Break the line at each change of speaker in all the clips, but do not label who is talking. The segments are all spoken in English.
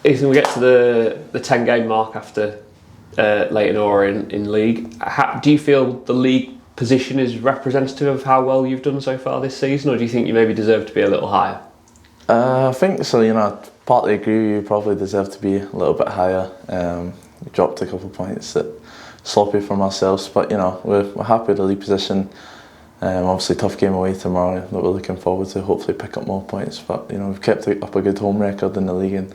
Ethan, we get to the 10-game mark after Leyton Orient in league. Do you feel the league position is representative of how well you've done so far this season, or do you think you maybe deserve to be a little higher?
I think so. I partly agree with you. Probably deserve to be a little bit higher. We dropped a couple of points that sloppy from ourselves, but we're happy with the league position. Obviously, tough game away tomorrow that we're looking forward to. Hopefully, pick up more points. But we've kept up a good home record in the league, and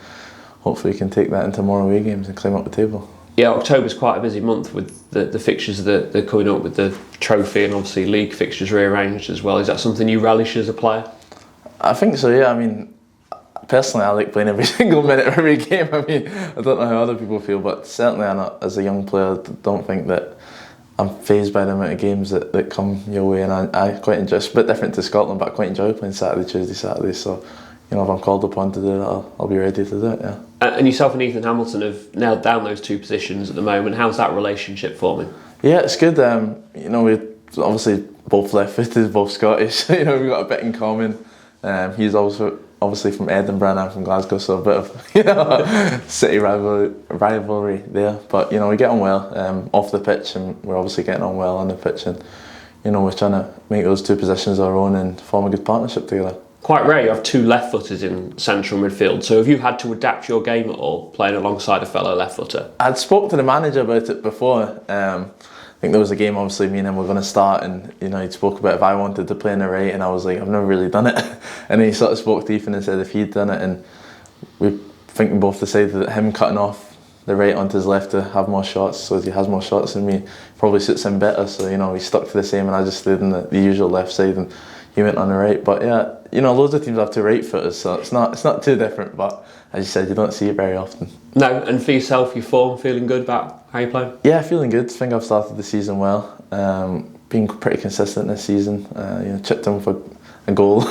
hopefully, we can take that into more away games and climb up the table. Yeah,
October's quite a busy month with the fixtures that are coming up with the trophy, and obviously league fixtures rearranged as well. Is that something you relish as a player?
I think so, yeah. Personally, I like playing every single minute of every game. I don't know how other people feel, but certainly as a young player, don't think that I'm fazed by the amount of games that come your way, and I quite enjoy. It's a bit different to Scotland, but I quite enjoy playing Saturday, Tuesday, Saturday. So, if I'm called upon to do it, I'll be ready to do it, yeah.
And yourself and Ethan Hamilton have nailed down those two positions at the moment. How's that relationship forming?
Yeah, it's good. We're obviously both left-footed, both Scottish. We've got a bit in common. He's also obviously from Edinburgh and I'm from Glasgow, so a bit of city rivalry there. But we get on well off the pitch, and we're obviously getting on well on the pitch, and we're trying to make those two positions our own and form a good partnership together.
Quite rare you have two left-footers in central midfield, so have you had to adapt your game at all, playing alongside a fellow left-footer?
I'd spoke to the manager about it before. I think there was a game, obviously, me and him were going to start, and he'd spoke about if I wanted to play in the right, and I was like, I've never really done it. And then he sort of spoke to Ethan and said if he'd done it, and we both decided that him cutting off the right onto his left to have more shots, so he has more shots than me, probably suits him better. So we stuck to the same, and I just stayed on the usual left side, and he went on the right. But yeah, loads of teams have two right footers, so it's not too different. But as you said, you don't see it very often.
No, and for yourself, your form, feeling good about how you're playing?
Yeah, feeling good. I think I've started the season well. Been pretty consistent this season. Chipped in for a goal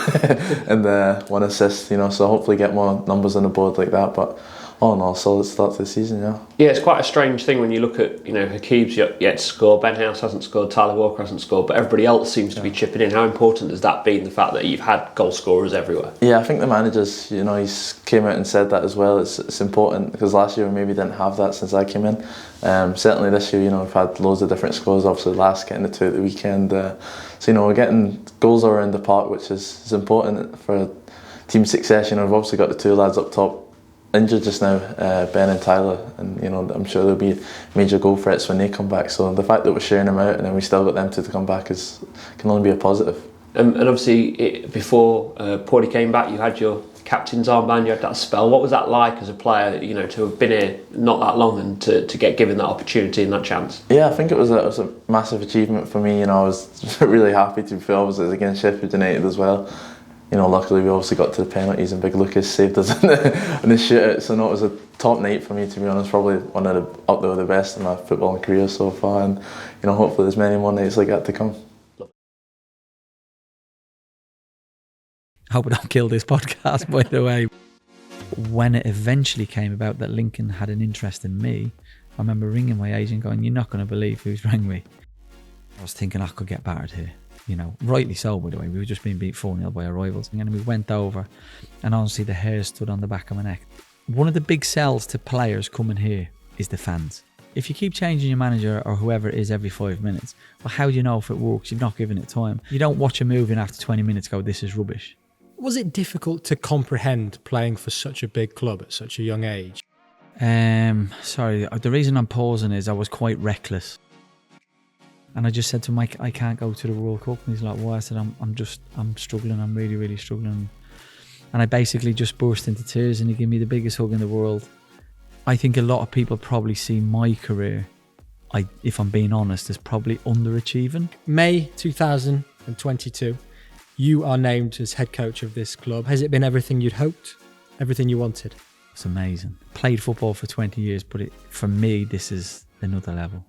and 1 assist. So hopefully get more numbers on the board like that. But all in all, solid start to the season, yeah.
Yeah, it's quite a strange thing when you look at, Hakeeb's yet to score, Ben House hasn't scored, Tyler Walker hasn't scored, but everybody else seems to be chipping in. How important has that been, the fact that you've had goal scorers everywhere?
Yeah, I think the managers, he's came out and said that as well. It's important, because last year we maybe didn't have that since I came in. Certainly this year, we've had loads of different scores, obviously last getting the 2 at the weekend. So, we're getting goals around the park, which is important for team success. We've obviously got the 2 lads up top injured just now, Ben and Tyler, and I'm sure there'll be major goal threats when they come back. So the fact that we're sharing them out and then we still got them to come back can only be a positive.
And obviously before Paulie came back, you had your captain's armband, you had that spell. What was that like as a player, to have been here not that long and to get given that opportunity and that chance?
Yeah, I think it was a massive achievement for me. I was really happy to be fair. Obviously it was against Sheffield United as well. Luckily we obviously got to the penalties and Big Lucas saved us in the shootout. So it was a top night for me, to be honest. Probably one of up there with the best in my footballing career so far, and hopefully there's many more nights like that to come.
I hope I don't kill this podcast, by the way. When it eventually came about that Lincoln had an interest in me, I remember ringing my agent going, "You're not going to believe who's rang me." I was thinking I could get battered here. Rightly so, by the way. We were just being beat 4-0 by our rivals. And we went over, and honestly, the hair stood on the back of my neck. One of the big sells to players coming here is the fans. If you keep changing your manager or whoever it is every 5 minutes, well, how do you know if it works? You've not given it time. You don't watch a movie and after 20 minutes go, "This is rubbish."
Was it difficult to comprehend playing for such a big club at such a young age?
Sorry, the reason I'm pausing is I was quite reckless. And I just said to Mike, "I can't go to the World Cup." And he's like, "Why?" I said, I'm struggling. I'm really, really struggling. And I basically just burst into tears, and he gave me the biggest hug in the world. I think a lot of people probably see my career, if I'm being honest, as probably underachieving.
May 2022, you are named as head coach of this club. Has it been everything you'd hoped? Everything you wanted?
It's amazing. Played football for 20 years, but for me, this is another level.